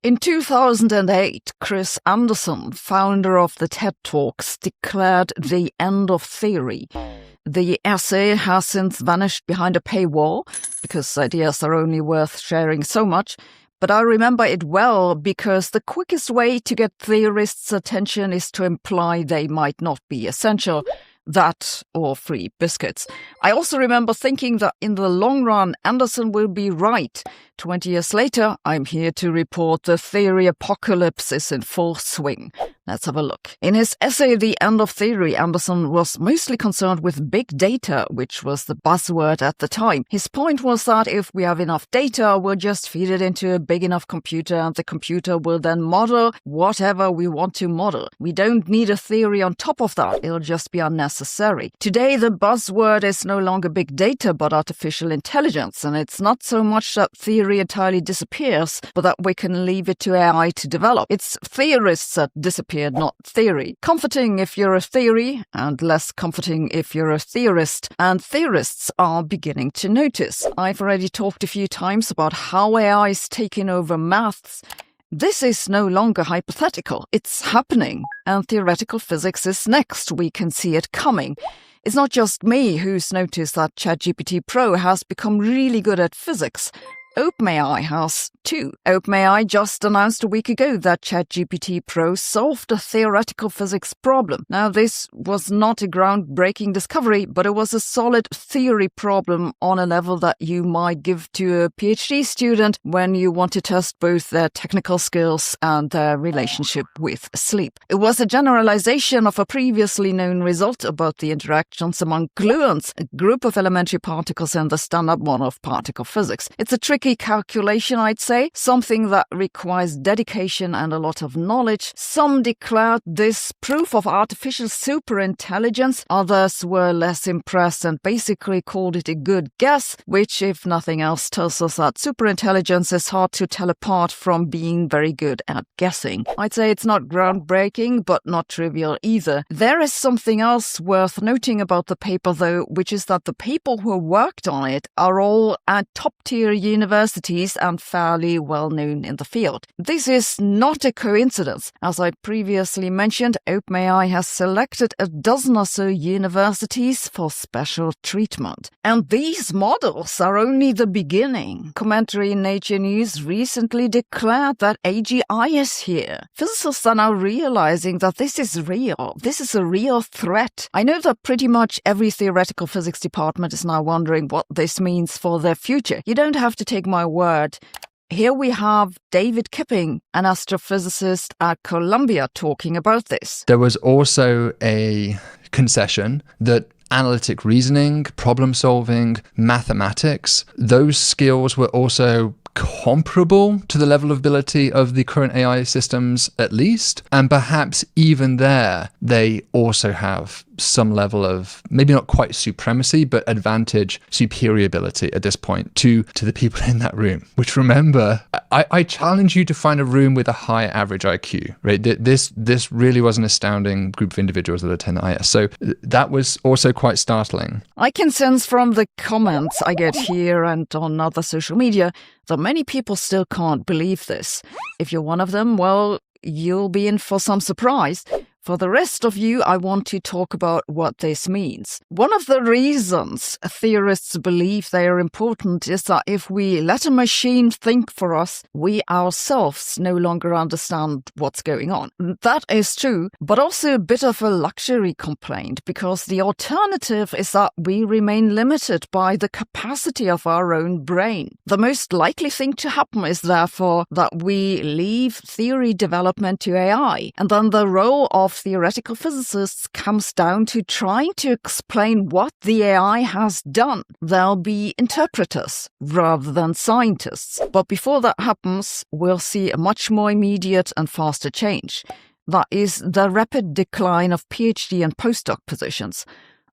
In 2008, Chris Anderson, founder of the TED Talks, declared the end of theory. The essay has since vanished behind a paywall because ideas are only worth sharing so much. But I remember it well because the quickest way to get theorists' attention is to imply they might not be essential. That or free biscuits. I also remember thinking that in the long run, Anderson will be right. 20 years later, I'm here to report the theory apocalypse is in full swing. Let's have a look. In his essay, The End of Theory, Anderson was mostly concerned with big data, which was the buzzword at the time. His point was that if we have enough data, we'll just feed it into a big enough computer, and the computer will then model whatever we want to model. We don't need a theory on top of that. It'll just be unnecessary. Today, the buzzword is no longer big data, but artificial intelligence, and it's not so much that theory entirely disappears, but that we can leave it to AI to develop. It's theorists that disappear, not theory. Comforting if you're a theory, and less comforting if you're a theorist. And theorists are beginning to notice. I've already talked a few times about how AI is taking over maths. This is no longer hypothetical. It's happening. And theoretical physics is next. We can see it coming. It's not just me who's noticed that ChatGPT Pro has become really good at physics. OpenAI has too. OpenAI just announced a week ago that ChatGPT Pro solved a theoretical physics problem. Now, this was not a groundbreaking discovery, but it was a solid theory problem on a level that you might give to a PhD student when you want to test both their technical skills and their relationship with sleep. It was a generalization of a previously known result about the interactions among gluons, a group of elementary particles in the standard model of particle physics. It's a tricky calculation, I'd say, something that requires dedication and a lot of knowledge. Some declared this proof of artificial superintelligence. Others were less impressed and basically called it a good guess, which, if nothing else, tells us that superintelligence is hard to tell apart from being very good at guessing. I'd say it's not groundbreaking, but not trivial either. There is something else worth noting about the paper, though, which is that the people who worked on it are all at top-tier universities and fairly well known in the field. This is not a coincidence. As I previously mentioned, OpenAI has selected a dozen or so universities for special treatment. And these models are only the beginning. Commentary in Nature News recently declared that AGI is here. Physicists are now realizing that this is real. This is a real threat. I know that pretty much every theoretical physics department is now wondering what this means for their future. You don't have to take my word. Here we have David Kipping, an astrophysicist at Columbia, talking about this. There was also a concession that analytic reasoning, problem solving, mathematics, those skills were also comparable to the level of ability of the current AI systems, at least. And perhaps even there, they also have some level of, maybe not quite supremacy, but advantage, superiority at this point to the people in that room. Which, remember, I challenge you to find a room with a high average IQ, right? This really was an astounding group of individuals that attend IS. So that was also quite startling. I can sense from the comments I get here and on other social media that many people still can't believe this. If you're one of them, well, you'll be in for some surprise. For the rest of you, I want to talk about what this means. One of the reasons theorists believe they are important is that if we let a machine think for us, we ourselves no longer understand what's going on. That is true, but also a bit of a luxury complaint, because the alternative is that we remain limited by the capacity of our own brain. The most likely thing to happen is therefore that we leave theory development to AI, and then the role of theoretical physicists comes down to trying to explain what the AI has done. They'll be interpreters rather than scientists. But before that happens, we'll see a much more immediate and faster change. That is the rapid decline of PhD and postdoc positions.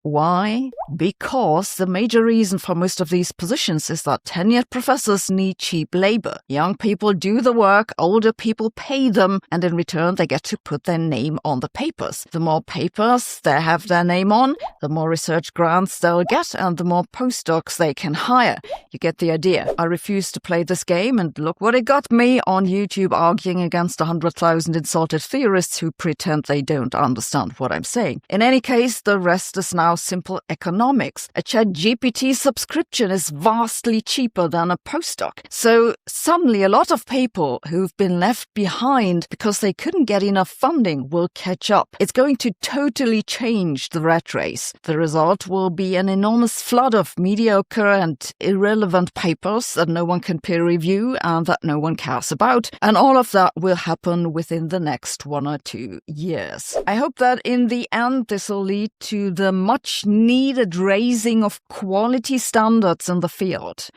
Why? Because the major reason for most of these positions is that tenured professors need cheap labor. Young people do the work, older people pay them, and in return they get to put their name on the papers. The more papers they have their name on, the more research grants they'll get, and the more postdocs they can hire. You get the idea. I refuse to play this game, and look what it got me on YouTube arguing against 100,000 insulted theorists who pretend they don't understand what I'm saying. In any case, the rest is now simple economics. A ChatGPT subscription is vastly cheaper than a postdoc. So suddenly a lot of people who've been left behind because they couldn't get enough funding will catch up. It's going to totally change the rat race. The result will be an enormous flood of mediocre and irrelevant papers that no one can peer review and that no one cares about. And all of that will happen within the next 1 or 2 years. I hope that in the end this will lead to the much needed raising of quality standards in the field.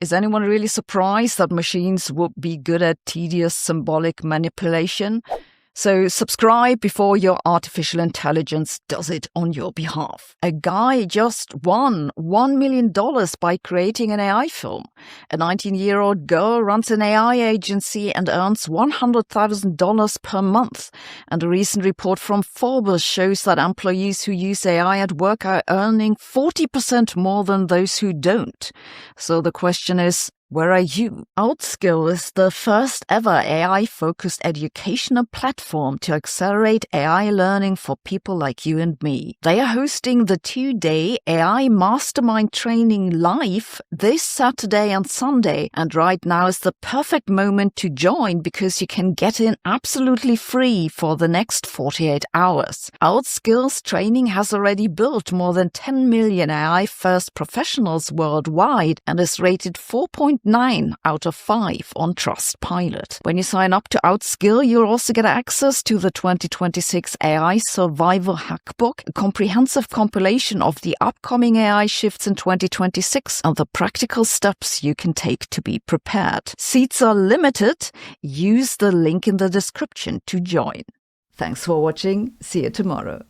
Is anyone really surprised that machines would be good at tedious symbolic manipulation? So subscribe before your artificial intelligence does it on your behalf. A guy just won $1 million by creating an AI film. A 19-year-old girl runs an AI agency and earns $100,000 per month. And a recent report from Forbes shows that employees who use AI at work are earning 40% more than those who don't. So the question is, where are you? Outskill is the first ever AI-focused educational platform to accelerate AI learning for people like you and me. They are hosting the 2-day AI Mastermind Training live this Saturday and Sunday, and right now is the perfect moment to join because you can get in absolutely free for the next 48 hours. Outskill's training has already built more than 10 million AI-first professionals worldwide and is rated 4.9 out of 5 on Trustpilot. When you sign up to Outskill, you'll also get access to the 2026 AI Survival Hackbook, a comprehensive compilation of the upcoming AI shifts in 2026 and the practical steps you can take to be prepared. Seats are limited. Use the link in the description to join. Thanks for watching. See you tomorrow.